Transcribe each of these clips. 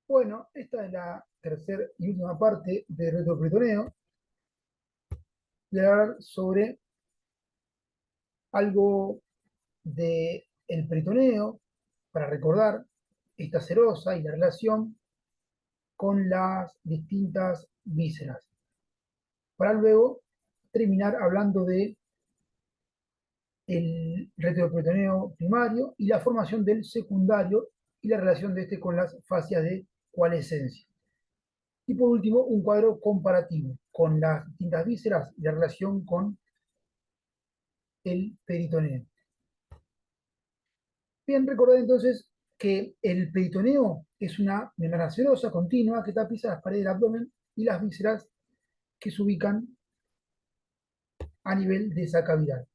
Bueno, esta es la tercera y última parte del retroperitoneo. Voy a hablar sobre algo del peritoneo para recordar esta serosa y la relación con las distintas vísceras. Para luego terminar hablando de el retroperitoneo primario y la formación del secundario y la relación de este con las fascias de coalescencia. Y por último, un cuadro comparativo con las distintas vísceras y la relación con el peritoneo. Bien, recordad entonces que el peritoneo es una membrana serosa continua que tapiza las paredes del abdomen y las vísceras que se ubican a nivel de esa cavidad.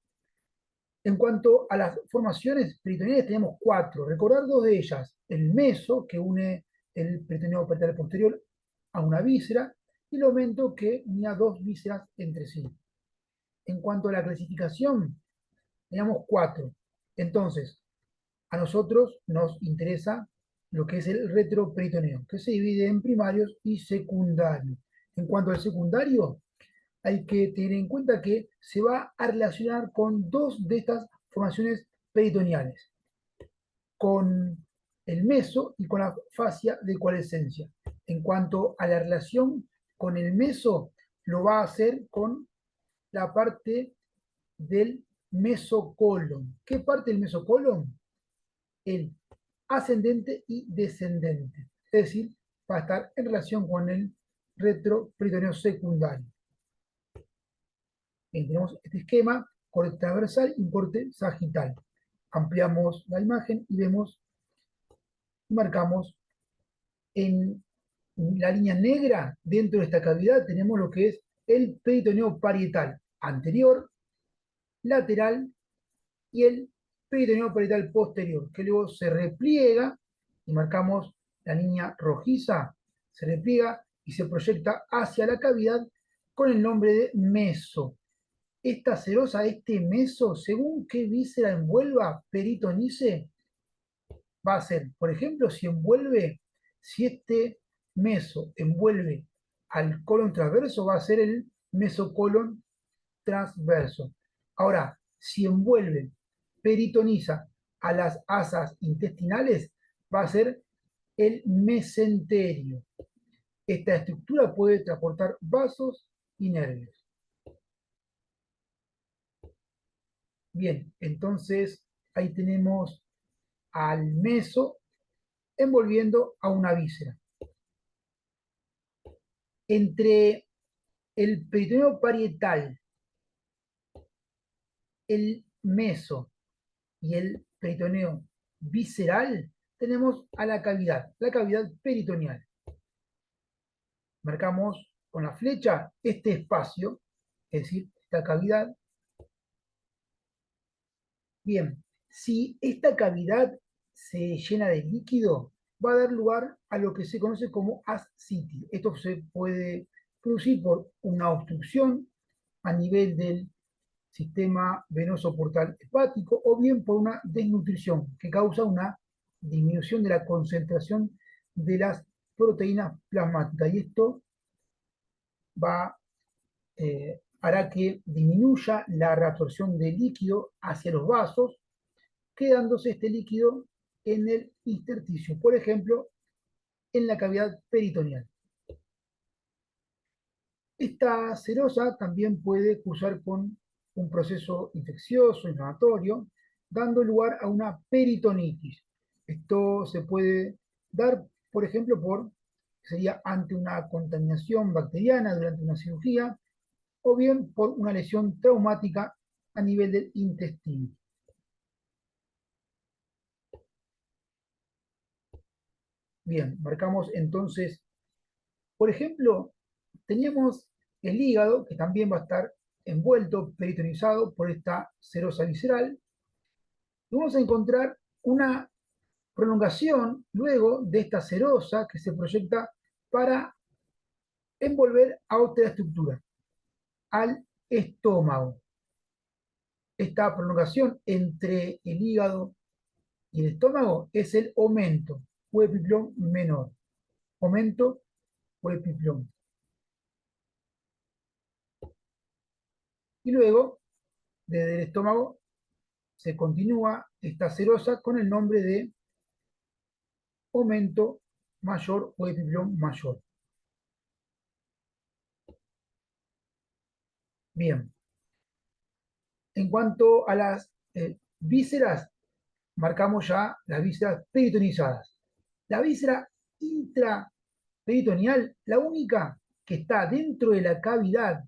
En cuanto a las formaciones peritoneales, tenemos cuatro. Recordar dos de ellas: el meso, que une el peritoneo parietal posterior a una víscera, y el aumento, que unía dos vísceras entre sí. En cuanto a la clasificación, tenemos cuatro. Entonces, a nosotros nos interesa lo que es el retroperitoneo, que se divide en primarios y secundarios. En cuanto al secundario, hay que tener en cuenta que se va a relacionar con dos de estas formaciones peritoneales, con el meso y con la fascia de coalescencia. En cuanto a la relación con el meso, lo va a hacer con la parte del mesocolon. ¿Qué parte del mesocolon? El ascendente y descendente. Es decir, va a estar en relación con el retroperitoneo secundario. Bien, tenemos este esquema: corte transversal y corte sagital. Ampliamos la imagen y vemos, marcamos en la línea negra. Dentro de esta cavidad tenemos lo que es el peritoneo parietal anterior, lateral y el peritoneo parietal posterior, que luego se repliega y marcamos la línea rojiza, se repliega y se proyecta hacia la cavidad con el nombre de meso. Esta serosa, este meso, según qué víscera envuelva, peritonice, va a ser, por ejemplo, si este meso envuelve al colon transverso, va a ser el mesocolon transverso. Ahora, si envuelve, peritoniza a las asas intestinales, va a ser el mesenterio. Esta estructura puede transportar vasos y nervios. Bien, entonces ahí tenemos al meso envolviendo a una víscera. Entre el peritoneo parietal, el meso y el peritoneo visceral, tenemos a la cavidad peritoneal. Marcamos con la flecha este espacio, es decir, esta cavidad. Bien, si esta cavidad se llena de líquido, va a dar lugar a lo que se conoce como ascitis. Esto se puede producir por una obstrucción a nivel del sistema venoso portal hepático, o bien por una desnutrición que causa una disminución de la concentración de las proteínas plasmáticas. Y esto hará que disminuya la reabsorción de líquido hacia los vasos, quedándose este líquido en el intersticio, por ejemplo, en la cavidad peritoneal. Esta serosa también puede cursar con un proceso infeccioso, inflamatorio, dando lugar a una peritonitis. Esto se puede dar, por ejemplo, sería ante una contaminación bacteriana durante una cirugía, o bien por una lesión traumática a nivel del intestino. Bien, marcamos entonces, por ejemplo, teníamos el hígado, que también va a estar envuelto, peritonizado por esta serosa visceral, y vamos a encontrar una prolongación luego de esta serosa que se proyecta para envolver a otra estructura, al estómago. Esta prolongación entre el hígado y el estómago es el aumento o epiplón menor. aumento o epiplón. Y luego, desde el estómago, se continúa esta serosa con el nombre de aumento mayor o epiplón mayor. Bien, en cuanto a las vísceras, marcamos ya las vísceras peritonizadas. La víscera intraperitoneal, la única que está dentro de la cavidad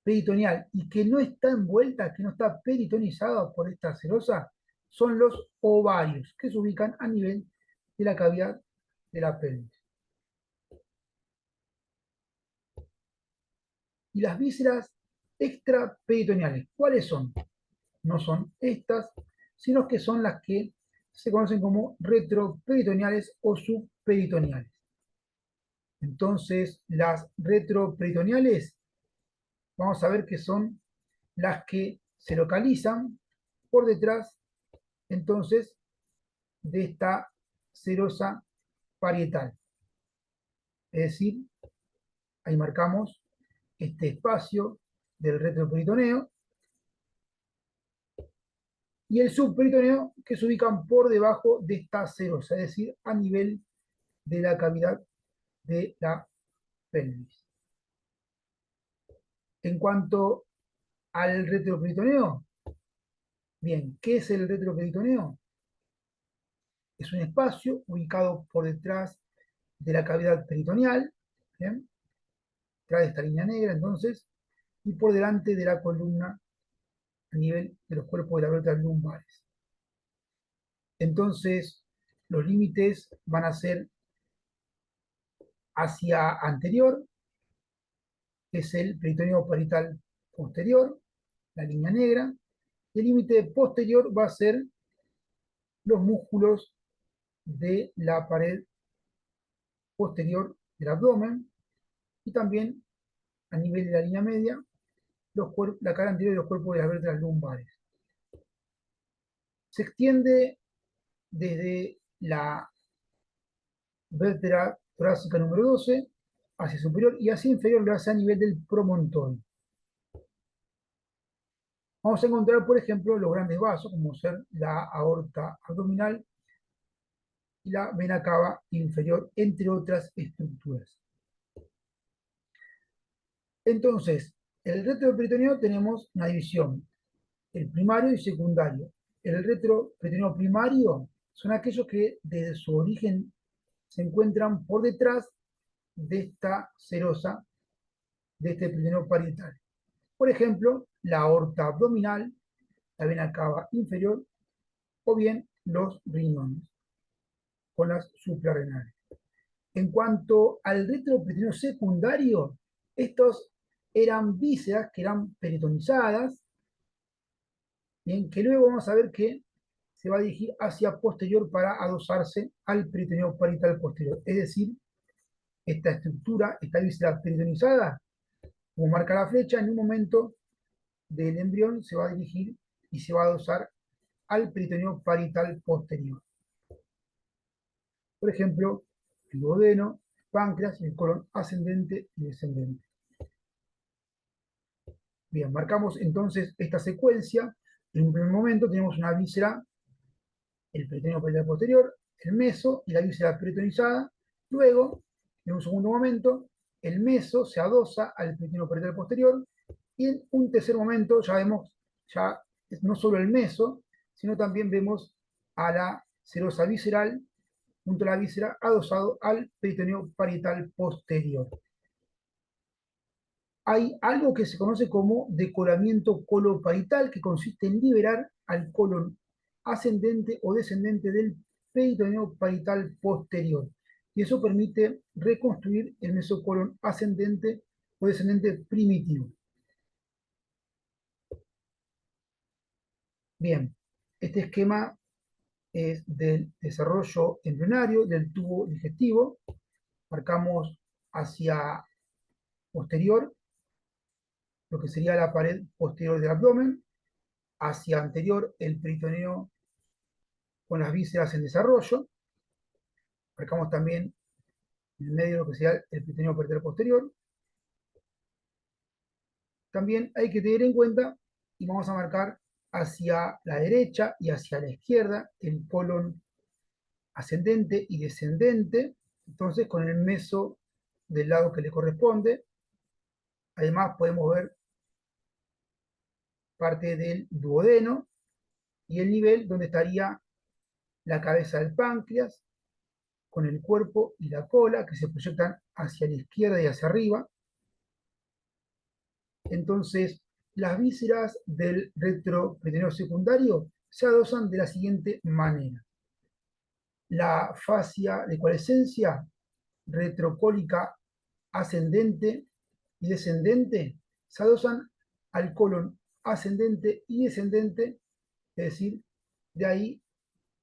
peritoneal y que no está envuelta, que no está peritonizada por esta serosa, son los ovarios, que se ubican a nivel de la cavidad de la pelvis. Y las vísceras extraperitoneales, ¿cuáles son? No son estas, sino que son las que se conocen como retroperitoneales o subperitoneales. Entonces, las retroperitoneales, vamos a ver que son las que se localizan por detrás, entonces, de esta serosa parietal. Es decir, ahí marcamos este espacio del retroperitoneo y el subperitoneo que se ubican por debajo de esta serosa, es decir, a nivel de la cavidad de la pelvis. En cuanto al retroperitoneo, bien, ¿qué es el retroperitoneo? Es un espacio ubicado por detrás de la cavidad peritoneal, ¿bien? Trae esta línea negra, entonces, y por delante de la columna a nivel de los cuerpos de las vértebras lumbares. Entonces, los límites van a ser hacia anterior, que es el peritoneo parietal posterior, la línea negra, y el límite posterior va a ser los músculos de la pared posterior del abdomen y también a nivel de la línea media, la cara anterior de los cuerpos de las vértebras lumbares. Se extiende desde la vértebra torácica número 12 hacia superior y hacia inferior lo hace a nivel del promontorio. Vamos a encontrar, por ejemplo, los grandes vasos, como ser la aorta abdominal y la vena cava inferior, entre otras estructuras. Entonces, en el retroperitoneo tenemos una división, el primario y secundario. El retroperitoneo primario son aquellos que desde su origen se encuentran por detrás de esta serosa, de este peritoneo parietal. Por ejemplo, la aorta abdominal, la vena cava inferior o bien los riñones con las suprarrenales. En cuanto al retroperitoneo secundario, estos eran vísceras que eran peritonizadas, bien, que luego vamos a ver que se va a dirigir hacia posterior para adosarse al peritoneo parietal posterior. Es decir, esta estructura, esta víscera peritonizada, como marca la flecha, en un momento del embrión se va a dirigir y se va a adosar al peritoneo parietal posterior. Por ejemplo, el duodeno, páncreas y el colon ascendente y descendente. Bien, marcamos entonces esta secuencia. En un primer momento tenemos una víscera, el peritoneo parietal posterior, el meso y la víscera peritonizada. Luego, en un segundo momento, el meso se adosa al peritoneo parietal posterior y en un tercer momento ya vemos, ya no solo el meso, sino también vemos a la serosa visceral junto a la víscera adosado al peritoneo parietal posterior. Hay algo que se conoce como decolamiento coloparietal, que consiste en liberar al colon ascendente o descendente del peritoneo parietal posterior. Y eso permite reconstruir el mesocolon ascendente o descendente primitivo. Bien, este esquema es del desarrollo embrionario del tubo digestivo. Marcamos hacia posterior lo que sería la pared posterior del abdomen, hacia anterior el peritoneo con las vísceras en desarrollo. Marcamos también en el medio de lo que sea el peritoneo parietal posterior. También hay que tener en cuenta, y vamos a marcar hacia la derecha y hacia la izquierda, el colon ascendente y descendente, entonces con el meso del lado que le corresponde. Además podemos ver parte del duodeno y el nivel donde estaría la cabeza del páncreas, con el cuerpo y la cola que se proyectan hacia la izquierda y hacia arriba. Entonces, las vísceras del retroperitoneo secundario se adosan de la siguiente manera. La fascia de coalescencia retrocólica ascendente y descendente se adosan al colon ascendente y descendente, es decir, de ahí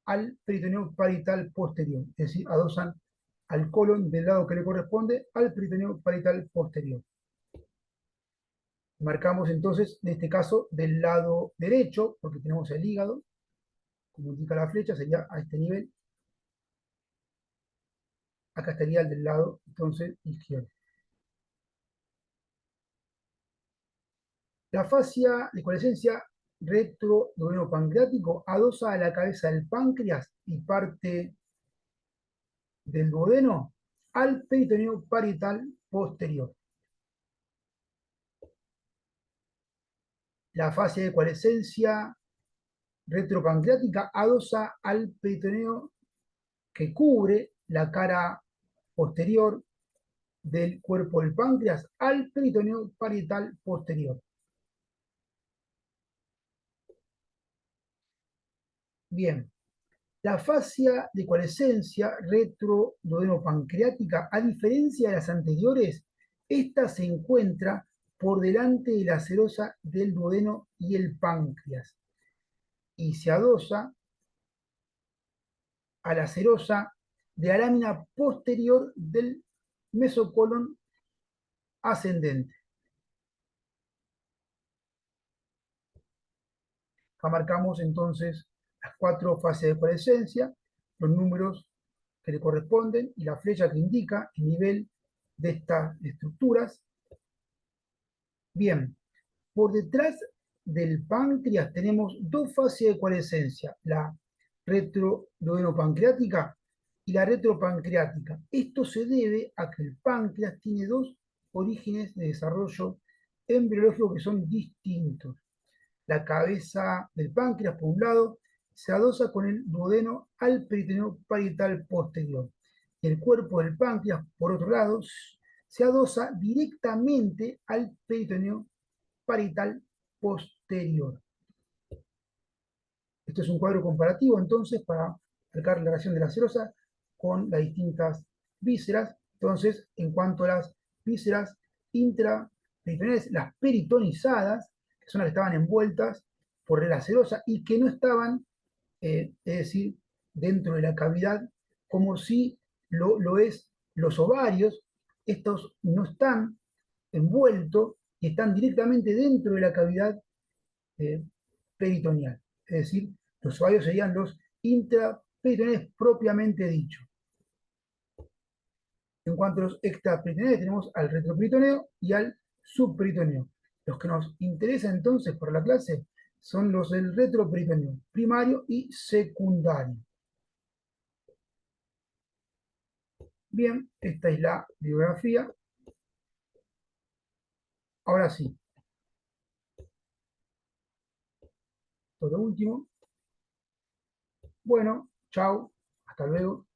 al peritoneo parietal posterior, es decir, adosan al colon del lado que le corresponde al peritoneo parietal posterior. Marcamos entonces, en este caso, del lado derecho, porque tenemos el hígado, como indica la flecha, sería a este nivel. Acá estaría el del lado, entonces, izquierdo. La fascia de coalescencia retroduodeno-pancreático adosa a la cabeza del páncreas y parte del duodeno al peritoneo parietal posterior. La fascia de coalescencia retropancreática adosa al peritoneo que cubre la cara posterior del cuerpo del páncreas al peritoneo parietal posterior. Bien, la fascia de coalescencia retroduodeno-pancreática, a diferencia de las anteriores, esta se encuentra por delante de la serosa del duodeno y el páncreas y se adosa a la serosa de la lámina posterior del mesocolon ascendente. Acá marcamos entonces las 4 fases de coalescencia, los números que le corresponden y la flecha que indica el nivel de estas estructuras. Bien, por detrás del páncreas tenemos dos fases de coalescencia, la retroduodenopancreática y la retropancreática. Esto se debe a que el páncreas tiene dos orígenes de desarrollo embriológico que son distintos. La cabeza del páncreas, por un lado, se adosa con el duodeno al peritoneo parietal posterior. Y el cuerpo del páncreas, por otro lado, se adosa directamente al peritoneo parietal posterior. Esto es un cuadro comparativo, entonces, para marcar la relación de la serosa con las distintas vísceras. Entonces, en cuanto a las vísceras intraperitoneales, las peritonizadas, que son las que estaban envueltas por la serosa y que no estaban, es decir, dentro de la cavidad, como si lo es los ovarios, estos no están envueltos y están directamente dentro de la cavidad eh, peritoneal. Es decir, los ovarios serían los intraperitoneales propiamente dicho. En cuanto a los extraperitoneales, tenemos al retroperitoneo y al subperitoneo. Los que nos interesan entonces por la clase son los del retroperitoneo, primario y secundario. Bien, esta es la bibliografía. Ahora sí, todo lo último. Bueno, chao, hasta luego.